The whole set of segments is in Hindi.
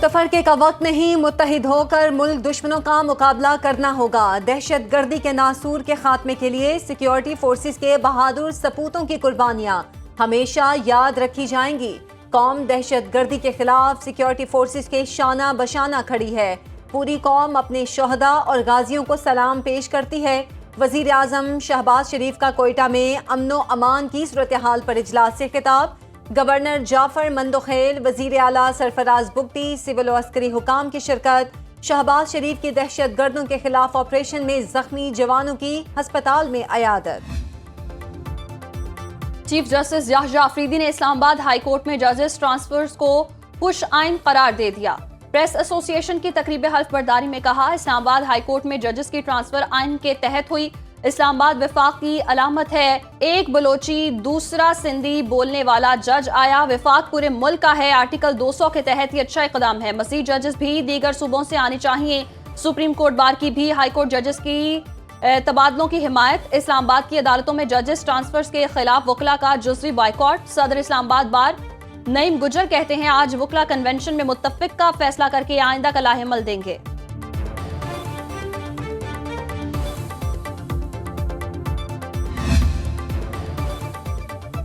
तफरके का वक्त नहीं, मुत्तहिद होकर मुल्क दुश्मनों का मुकाबला करना होगा। दहशत गर्दी के नासूर के खात्मे के लिए सिक्योरिटी फोर्सेस के बहादुर सपूतों की कुर्बानियां हमेशा याद रखी जाएंगी। कौम दहशत गर्दी के खिलाफ सिक्योरिटी फोर्सेस के शाना बशाना खड़ी है। पूरी कौम अपने शोहदा और गाजियों को सलाम पेश करती है। वजीर आजम शहबाज शरीफ का कोयटा में अमनो अमान की सूरत हाल पर इजलास से खिताब। गवर्नर जाफर मंदोखेल, वजीर आला सरफराज बुगटी, सिविल और अस्करी हुकाम की शिरकत। शहबाज शरीफ की दहशत गर्दों के खिलाफ ऑपरेशन में जख्मी जवानों की अस्पताल में अयादत। चीफ जस्टिस याह्या अफरीदी ने इस्लामाबाद हाई कोर्ट में जजेस ट्रांसफर्स को पुश आइन करार दे दिया। प्रेस एसोसिएशन की तकरीब हल्फ बर्दारी में कहा, इस्लामाबाद हाई कोर्ट में जजेस की ट्रांसफर आइन के तहत हुई। इस्लामाबाद विफाक की अलामत है, एक बलोची दूसरा सिंधी बोलने वाला जज आया। विफाक पूरे मुल्क का है। आर्टिकल 200 के तहत ये अच्छा इकदाम है। मजीद जजेस भी दीगर सूबों से आने चाहिए। सुप्रीम कोर्ट बार की भी हाई कोर्ट जजेस की तबादलों की हिमायत। इस्लामाबाद की अदालतों में जजेस ट्रांसफर्स के खिलाफ वकला का जुज़वी बाइकॉट। सदर इस्लामाबाद बार नईम गुजर कहते हैं, आज वकला कन्वेंशन में मुत्तफिक का फैसला करके आइंदा का लाहेमल देंगे।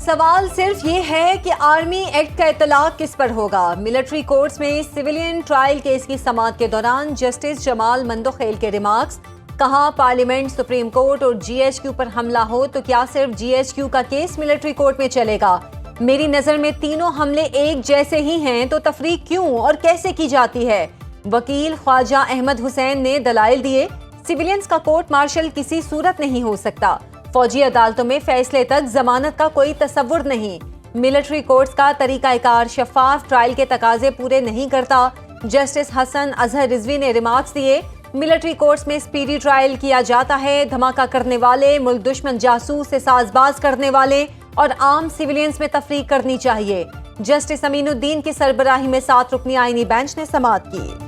सवाल सिर्फ ये है कि आर्मी एक्ट का इतलाक किस पर होगा। मिलिट्री कोर्ट्स में सिविलियन ट्रायल केस की समाअत के दौरान जस्टिस जमाल मंदोखेल के रिमार्क्स। कहा, पार्लियामेंट, सुप्रीम कोर्ट और जीएचक्यू पर हमला हो तो क्या सिर्फ जीएचक्यू का केस मिलिट्री कोर्ट में चलेगा? मेरी नजर में तीनों हमले एक जैसे ही हैं, तो तफरीक क्यों और कैसे की जाती है? वकील ख्वाजा अहमद हुसैन ने दलाइल दिए। सिविलियंस का कोर्ट मार्शल किसी सूरत नहीं हो सकता। फौजी अदालतों में फैसले तक जमानत का कोई तसव्वुर नहीं। मिलिट्री कोर्ट्स का तरीकाकार शफाफ ट्रायल के तकाजे पूरे नहीं करता। जस्टिस हसन अजहर रिजवी ने रिमार्क्स दिए, मिलिट्री कोर्ट्स में स्पीडी ट्रायल किया जाता है। धमाका करने वाले, मुल्क दुश्मन जासूस से साजबाज करने वाले और आम सिविलियंस में तफरीक करनी चाहिए। जस्टिस अमीनुद्दीन की सरबराही में 7 रुकनी आईनी बेंच ने समाअत की।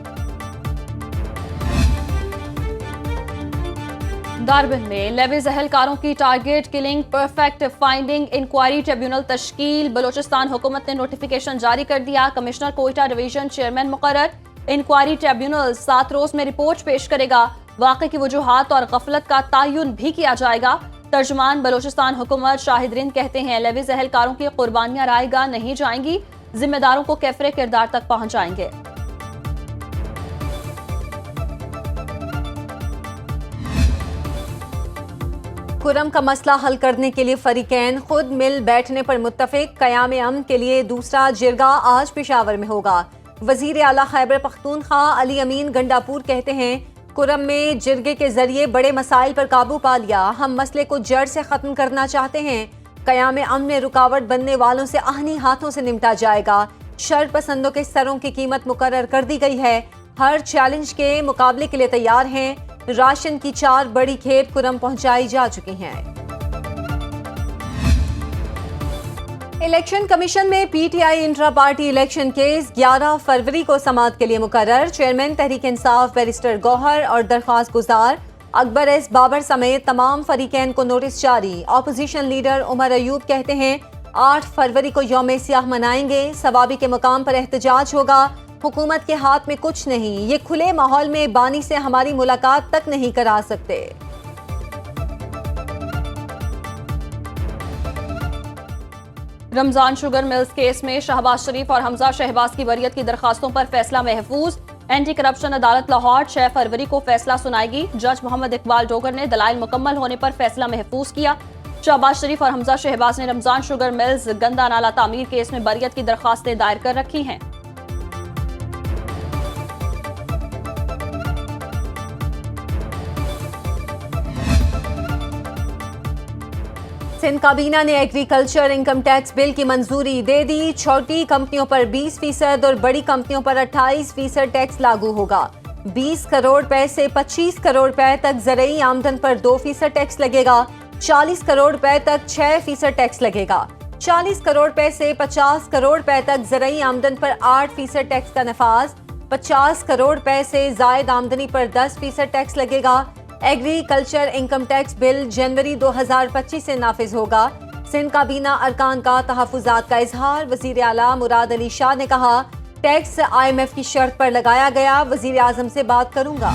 डार्बन में लेवीज अहलकारों की टारगेट किलिंग परफेक्ट फाइंडिंग इंक्वायरी ट्रिब्यूनल तश्कील। बलोचिस्तान हुकूमत ने नोटिफिकेशन जारी कर दिया। कमिश्नर कोयटा डिवीजन चेयरमैन मुकर्रर। इंक्वायरी ट्रिब्यूनल 7 रोज में रिपोर्ट पेश करेगा। वाक़े की वजूहात और गफलत का तयन भी किया जाएगा। तर्जुमान बलोचिस्तान हुकूमत शाहिद रिंद कहते हैं, लेवीज अहलकारों की कुर्बानियां रायगा नहीं जाएंगी, जिम्मेदारों को कैफरे किरदार तक पहुंचाएंगे। कुरम का मसला हल करने के लिए फरीकैन खुद मिल बैठने पर मुत्तफिक। क़याम अमन के लिए दूसरा जिरगा आज पेशावर में होगा। वजीर आला खैबर पख्तूनख्वा अली अमीन गंडापुर कहते हैं, कुरम में जिरगे के जरिए बड़े मसाइल पर काबू पा लिया। हम मसले को जड़ से खत्म करना चाहते हैं। क़याम अमन में रुकावट बनने वालों से आहनी हाथों से निपटा जाएगा। शर पसंदों के स्तरों की कीमत मुकर्रर कर दी गई है। हर चैलेंज के मुकाबले के लिए तैयार हैं। राशन की 4 बड़ी खेप कुरम पहुंचाई जा चुकी हैं। इलेक्शन कमीशन में PTI intra party election case 11 फरवरी को समाअत के लिए मुकर्रर। चेयरमैन तहरीक इंसाफ बैरिस्टर गौहर और दरख्वास्त गुजार अकबर एस बाबर समेत तमाम फरीकैन को नोटिस जारी। ऑपोजिशन लीडर उमर अयूब कहते हैं, 8 फरवरी को यौम सियाह मनाएंगे। सवाबी के मुकाम पर एहतजाज होगा। हुकूमत के हाथ में कुछ नहीं, ये खुले माहौल में बानी से हमारी मुलाकात तक नहीं करा सकते। रमजान शुगर मिल्स केस में शहबाज शरीफ और हमजा शहबाज की वरीयत की दरखास्तों पर फैसला महफूज। एंटी करप्शन अदालत लाहौर 6 फरवरी को फैसला सुनाएगी। जज मोहम्मद इकबाल डोगर ने दलाइल मुकम्मल होने पर फैसला महफूज किया। शहबाज शरीफ और हमजा शहबाज ने रमजान शुगर मिल्स गंदा नाला तामीर केस में वरीयत की दरखास्तें दायर कर रखी हैं। सिंध काबीना ने एग्रीकल्चर इनकम टैक्स बिल की मंजूरी दे दी। छोटी कंपनियों पर 20% और बड़ी कंपनियों पर 28% टैक्स लागू होगा। 20 करोड़ रुपए से 25 करोड़ रुपए तक ज़रई आमदन पर 2% टैक्स लगेगा। 40 करोड़ रुपए तक 6% टैक्स लगेगा। 40 करोड़ रुपए से 50 करोड़ रुपए तक ज़रई आमदन पर 8% टैक्स का नफाज। 50 करोड़ रुपए से जायद आमदनी पर 10% टैक्स लगेगा। एग्रीकल्चर इनकम टैक्स बिल जनवरी 2025 से नाफिज होगा। सिंध काबीना अरकान का तहफ़्फ़ुज़ात का इजहार। वज़ीर आला मुराद अली शाह ने कहा, टैक्स IMF की शर्त पर लगाया गया, वजीर आजम से बात करूंगा।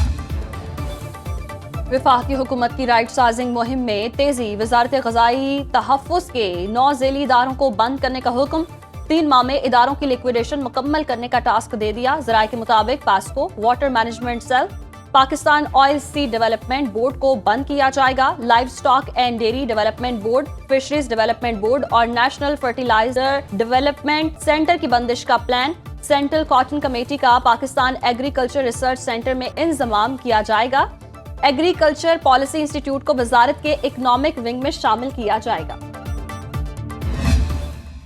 वफाकी हुकूमत की राइट साइजिंग मुहिम में तेजी, वजारत ग़ज़ाई तहफ़्फ़ुज़ के 9 ज़ेली इदारों को बंद करने का हुक्म। 3 माह में इदारों की लिक्विडेशन मुकम्मल करने का टास्क दे दिया। ज़राए के मुताबिक PASSCO, water management cell, Pakistan oil seed development board को बंद किया जाएगा। Livestock and dairy development board, fisheries development board और नेशनल फर्टिलाइजर डेवलपमेंट सेंटर की बंदिश का प्लान। सेंट्रल कॉटन कमेटी का पाकिस्तान एग्रीकल्चर रिसर्च सेंटर में इंजमाम किया जाएगा। एग्रीकल्चर पॉलिसी इंस्टीट्यूट को वजारत के इकोनॉमिक विंग में शामिल किया जाएगा।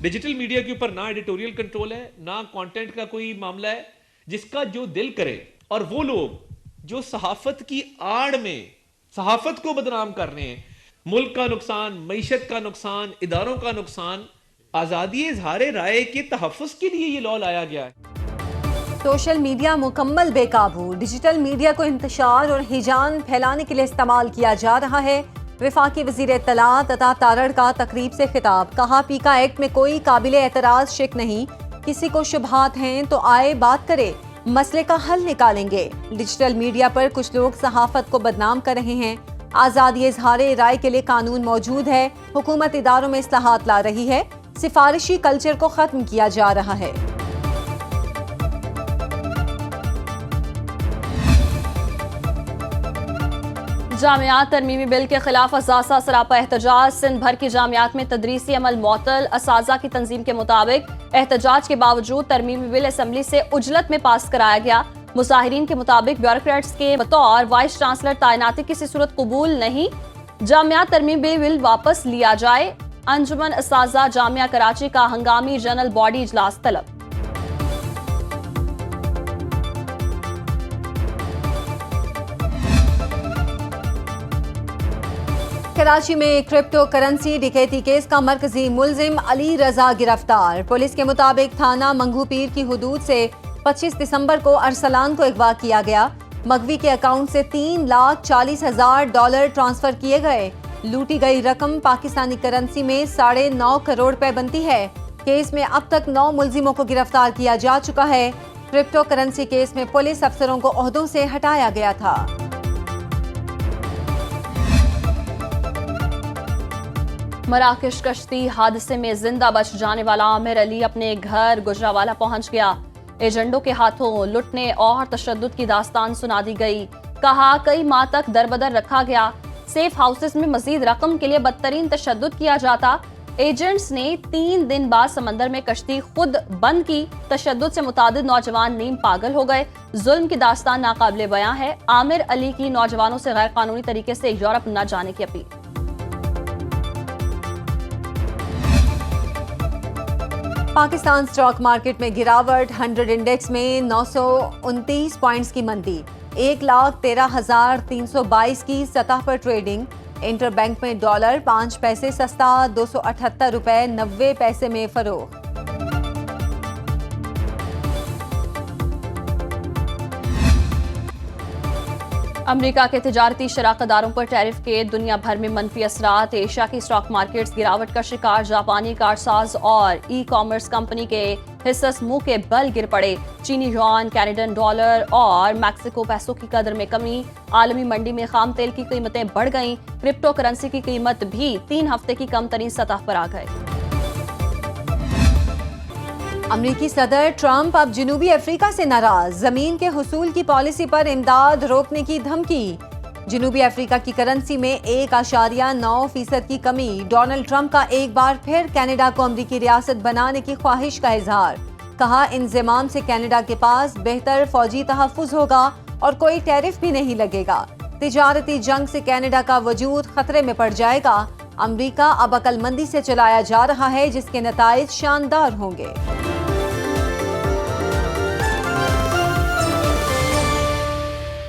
डिजिटल मीडिया के ऊपर ना एडिटोरियल कंट्रोल है, ना कंटेंट का कोई मामला है, जिसका जो दिल करे। और वो लोग जो सहाफत की आड़ में सहाफत को बदनाम कर रहे हैं, मुल्क का नुकसान, मईशत का नुकसान, इदारों का नुकसान, आजादी इजहार राय के तहफ़्फ़ुज़ के लिए ये लॉ लाया गया है। सोशल मीडिया मुकम्मल बेकाबू, डिजिटल मीडिया को इंतशार और हिजान फैलाने के लिए इस्तेमाल किया जा रहा है। वफाकी वज़ीर इत्तलात अता तारड़ का तकरीब से खिताब, कहा पीका एक्ट में कोई काबिल एतराज़ शिक नहीं, किसी को शुबहात हैं तो आए बात करे, मसले का हल निकालेंगे। डिजिटल मीडिया पर कुछ लोग सहाफत को बदनाम कर रहे हैं। आज़ादी इजहार राय के लिए कानून मौजूद है, हुकूमत इदारों में इस्लाहात ला रही है, सिफारिशी कल्चर को खत्म किया जा रहा है। जामियात तरमीमी बिल के खिलाफ असासा सरापा एहतजाज, सिंध भर की जामियात में तदरीसी अमल मुअत्तल। असाजा की तंजीम के मुताबिक एहतजाज के बावजूद तरमीमी बिल असम्बली से उजलत में पास कराया गया। मुजाहिरीन के मुताबिक ब्यूरोक्रेट्स के बतौर वाइस चांसलर तैनाती किसी सूरत कबूल नहीं, जामियात तरमीमी बिल वापस लिया जाए। अंजुमन असाजा जामिया कराची का हंगामी जनरल बॉडी इजलास तलब। कराची में क्रिप्टो करेंसी डकैती केस का मरकजी मुलजिम अली रजा गिरफ्तार। पुलिस के मुताबिक थाना मंगू पीर की हुदूद से 25 दिसंबर को अरसलान को अगवा किया गया। मगवी के अकाउंट से $3,40,000 ट्रांसफर किए गए। लूटी गई रकम पाकिस्तानी करेंसी में 9.5 करोड़ रुपए बनती है। केस में अब तक 9 मुलजिमों को गिरफ्तार किया जा चुका है। क्रिप्टो करेंसी केस में पुलिस अफसरों को ओहदों से हटाया गया था। मराकश कश्ती हादसे में जिंदा बच जाने वाला आमिर अली अपने घर गुजरावाला पहुंच गया। एजेंडों के हाथों लुटने और तशद्दुद की दास्तान सुना दी गई। कहा कई माह तक दरबदर रखा गया। सेफ हाउसेस में मजीद रकम के लिए बदतरीन तशद्दुद किया जाता। एजेंट्स ने 3 दिन बाद समंदर में कश्ती खुद बंद की। तशद्दुद से मुतादिद नौजवान नीम पागल हो गए। जुल्म की दास्तान नाकाबिले बयां है। आमिर अली की नौजवानों से गैर कानूनी तरीके से यूरोप न जाने की अपील। पाकिस्तान स्टॉक मार्केट में गिरावट, 100 इंडेक्स में 929 पॉइंट्स की मंदी, 1,13,322 की सतह पर ट्रेडिंग। इंटरबैंक में डॉलर 5 पैसे सस्ता, 278 रुपए 90 पैसे में फरोख्त। अमेरिका के तिजारती शराकतदारों पर टैरिफ के दुनिया भर में मनफी असरात। एशिया की स्टॉक मार्केट्स गिरावट का शिकार। जापानी कारसाज और ई कॉमर्स कंपनी के हिस्से मुंह के बल गिर पड़े। चीनी युआन, कैनेडियन डॉलर और मैक्सिको पैसों की कदर में कमी। आलमी मंडी में खाम तेल की कीमतें बढ़ गईं। क्रिप्टो करेंसी की कीमत भी 3 हफ्ते की कम तरीन सतह पर आ गए। अमरीकी सदर ट्रंप अब जनूबी अफ्रीका से नाराज, जमीन के हुसूल की पॉलिसी पर इमदाद रोकने की धमकी। जनूबी अफ्रीका की करेंसी में 1.9% की कमी। डोनाल्ड ट्रंप का एक बार फिर कनाडा को अमरीकी रियासत बनाने की ख्वाहिश का इजहार। कहा इंजमाम से कनाडा के पास बेहतर फौजी तहफ़्फ़ुज़ होगा और कोई टैरिफ भी नहीं लगेगा। तिजारती जंग से कनाडा का वजूद खतरे में पड़ जाएगा। अमरीका अब अकलमंदी से चलाया जा रहा है, जिसके नताइज शानदार होंगे।